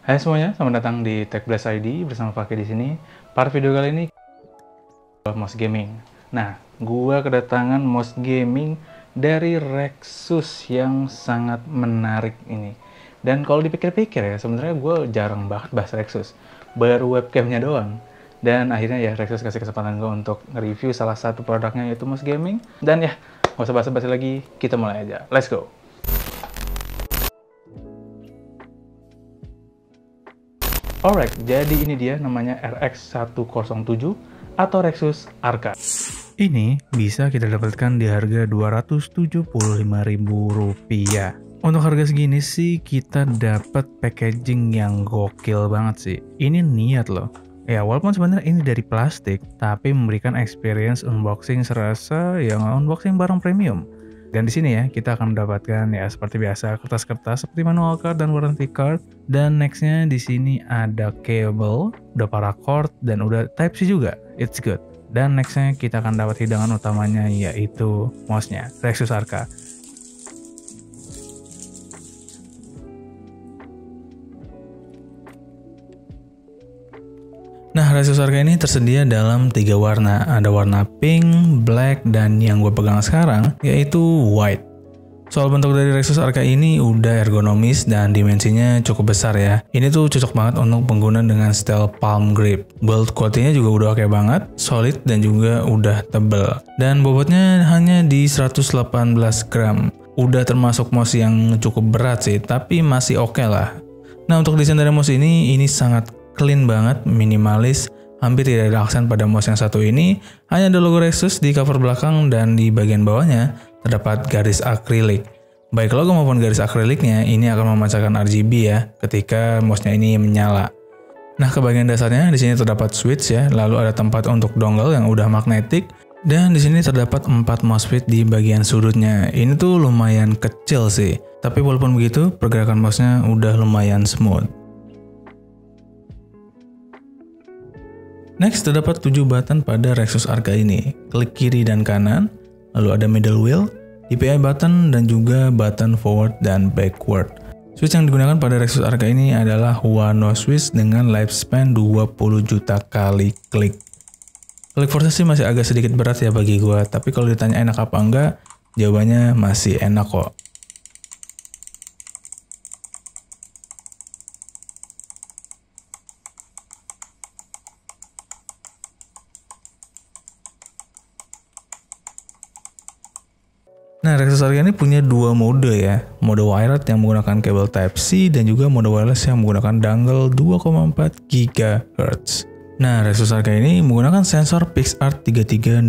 Hai semuanya, selamat datang di TechBlast ID bersama Fakih di sini. Pada video kali ini mouse gaming. Nah, gua kedatangan mouse gaming dari Rexus yang sangat menarik ini. Dan kalau dipikir-pikir ya, sebenarnya gue jarang banget bahas Rexus. Baru webcamnya doang. Dan akhirnya ya Rexus kasih kesempatan gue untuk nge-review salah satu produknya yaitu mouse gaming. Dan ya, nggak usah basa-basi lagi, kita mulai aja. Let's go! Alright, jadi ini dia namanya RX107 atau Rexus Arca. Ini bisa kita dapatkan di harga Rp275.000. Untuk harga segini sih kita dapat packaging yang gokil banget sih. Ini niat loh. Ya walaupun sebenarnya ini dari plastik, tapi memberikan experience unboxing serasa yang unboxing barang premium. Dan di sini ya, kita akan mendapatkan ya seperti biasa kertas-kertas seperti manual card dan warranty card. Dan nextnya di sini ada cable, udah paracord dan udah Type-C juga. It's good. Dan nextnya kita akan dapat hidangan utamanya yaitu mouse-nya, Rexus Arca. Nah, Rexus Arca ini tersedia dalam 3 warna. Ada warna pink, black, dan yang gue pegang sekarang yaitu white. Soal bentuk dari Rexus Arca ini udah ergonomis dan dimensinya cukup besar ya. Ini tuh cocok banget untuk pengguna dengan style palm grip. Build quality-nya juga udah oke banget, solid dan juga udah tebel. Dan bobotnya hanya di 118 gram. Udah termasuk mouse yang cukup berat sih, tapi masih oke lah. Nah, untuk desain dari mouse ini sangat clean banget, minimalis, hampir tidak ada aksen pada mouse yang satu ini. Hanya ada logo Rexus di cover belakang dan di bagian bawahnya terdapat garis akrilik. Baik logo maupun garis akriliknya ini akan memancarkan RGB ya ketika mouse-nya ini menyala. Nah, ke bagian dasarnya di sini terdapat switch ya, lalu ada tempat untuk dongle yang udah magnetik dan di sini terdapat 4 mousepad di bagian sudutnya. Ini tuh lumayan kecil sih, tapi walaupun begitu pergerakan mouse-nya udah lumayan smooth. Next, terdapat 7 button pada Rexus Arca ini. Klik kiri dan kanan, lalu ada middle wheel, DPI button, dan juga button forward dan backward. Switch yang digunakan pada Rexus Arca ini adalah Huano switch dengan lifespan 20 juta kali klik. Klik force sih masih agak sedikit berat ya bagi gua, tapi kalau ditanya enak apa enggak, jawabannya masih enak kok. Nah, Rexus Arca ini punya 2 mode ya, mode wired yang menggunakan kabel Type-C dan juga mode wireless yang menggunakan dongle 2,4 GHz. Nah, Rexus Arca ini menggunakan sensor PixArt 3325.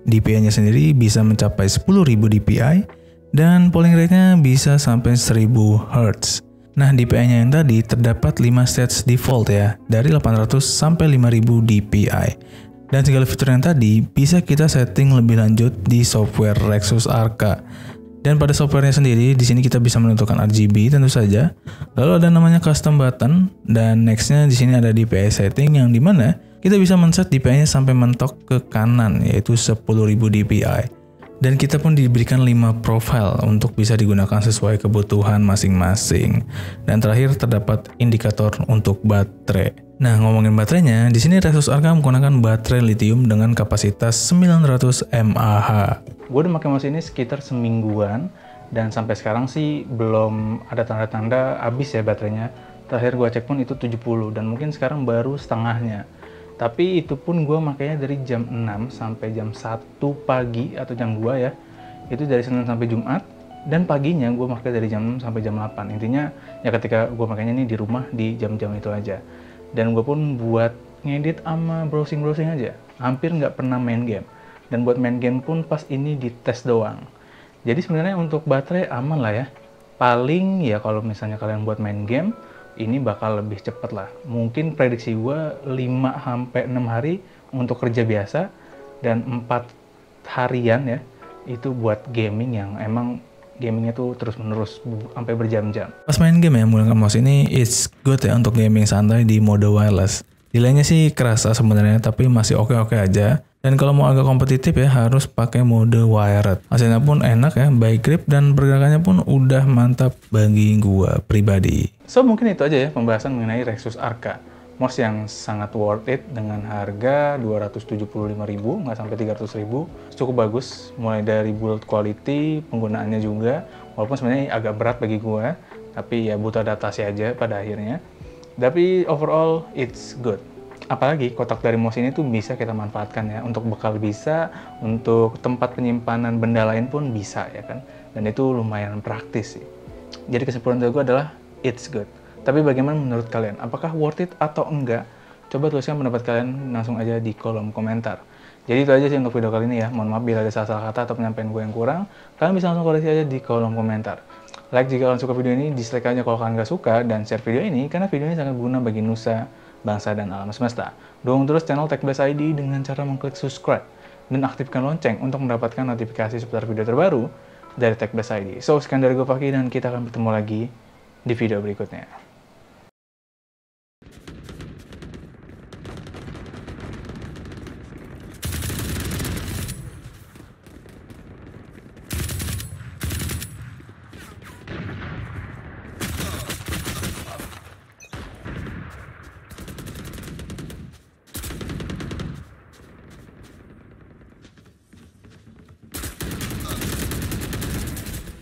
DPI-nya sendiri bisa mencapai 10.000 DPI dan polling rate-nya bisa sampai 1000 Hz. Nah, DPI-nya yang tadi terdapat 5 stage default ya, dari 800 sampai 5000 DPI. Dan segala fitur yang tadi bisa kita setting lebih lanjut di software Rexus Arca. Dan pada softwarenya sendiri, di sini kita bisa menentukan RGB tentu saja. Lalu ada namanya custom button dan nextnya di sini ada DPI setting yang dimana kita bisa men-set DPI-nya sampai mentok ke kanan yaitu 10.000 DPI. Dan kita pun diberikan 5 profile untuk bisa digunakan sesuai kebutuhan masing-masing. Dan terakhir terdapat indikator untuk baterai. Nah, ngomongin baterainya, di sini Rexus Arca menggunakan baterai lithium dengan kapasitas 900 mAh. Gue udah pakai mouse ini sekitar semingguan dan sampai sekarang sih belum ada tanda-tanda habis ya baterainya. Terakhir gue cek pun itu 70 dan mungkin sekarang baru setengahnya. Tapi itu pun gue makanya dari jam 6 sampai jam 1 pagi atau jam 2 ya. Itu dari Senin sampai Jumat. Dan paginya gue pakai dari jam 6 sampai jam 8. Intinya ya ketika gue makanya ini di rumah di jam-jam itu aja. Dan gue pun buat ngedit sama browsing-browsing aja. Hampir nggak pernah main game. Dan buat main game pun pas ini dites doang. Jadi sebenarnya untuk baterai aman lah ya. Paling ya kalau misalnya kalian buat main game, ini bakal lebih cepet lah. Mungkin prediksi gue 5-6 hari untuk kerja biasa. Dan 4 harian ya, itu buat gaming yang emang gamingnya tuh terus-menerus sampai berjam-jam. Pas main game ya menggunakan mouse ini, it's good ya untuk gaming santai di mode wireless. Delaynya sih kerasa sebenarnya, tapi masih oke-oke aja. Dan kalau mau agak kompetitif ya harus pakai mode wired. Hasilnya pun enak ya, baik grip dan pergerakannya pun udah mantap bagi gua pribadi. So mungkin itu aja ya pembahasan mengenai Rexus Arca. Mouse yang sangat worth it dengan harga 275.000, nggak sampai 300.000. Cukup bagus, mulai dari build quality, penggunaannya juga. Walaupun sebenarnya agak berat bagi gue, tapi ya butuh adaptasi aja pada akhirnya. Tapi overall, it's good. Apalagi kotak dari mouse ini tuh bisa kita manfaatkan ya, untuk bekal bisa, untuk tempat penyimpanan benda lain pun bisa ya kan. Dan itu lumayan praktis sih. Jadi kesimpulan dari gue adalah, it's good. Tapi bagaimana menurut kalian? Apakah worth it atau enggak? Coba tuliskan pendapat kalian langsung aja di kolom komentar. Jadi itu aja sih untuk video kali ini ya. Mohon maaf bila ada salah kata atau penyampaian gue yang kurang. Kalian bisa langsung koreksi aja di kolom komentar. Like jika kalian suka video ini, dislike aja kalau kalian gak suka, dan share video ini karena video ini sangat berguna bagi nusa, bangsa, dan alam semesta. Dukung terus channel TechBlast ID dengan cara mengklik subscribe dan aktifkan lonceng untuk mendapatkan notifikasi seputar video terbaru dari TechBlast ID. So, sekian dari gue Fakih, dan kita akan bertemu lagi di video berikutnya.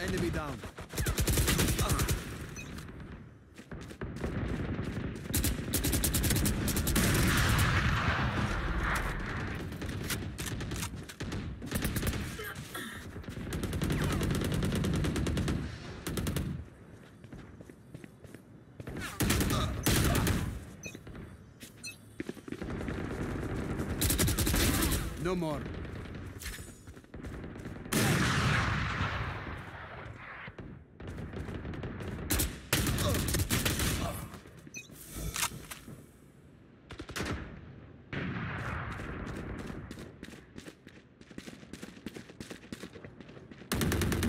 Enemy down. No more.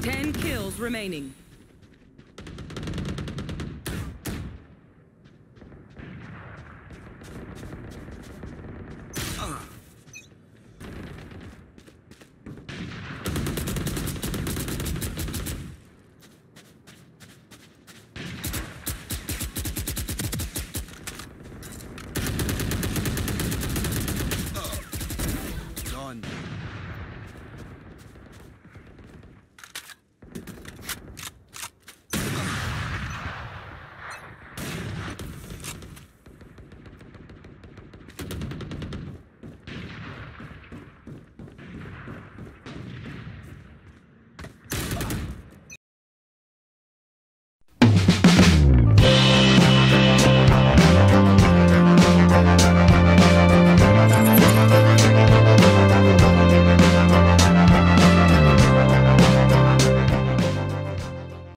Ten kills remaining.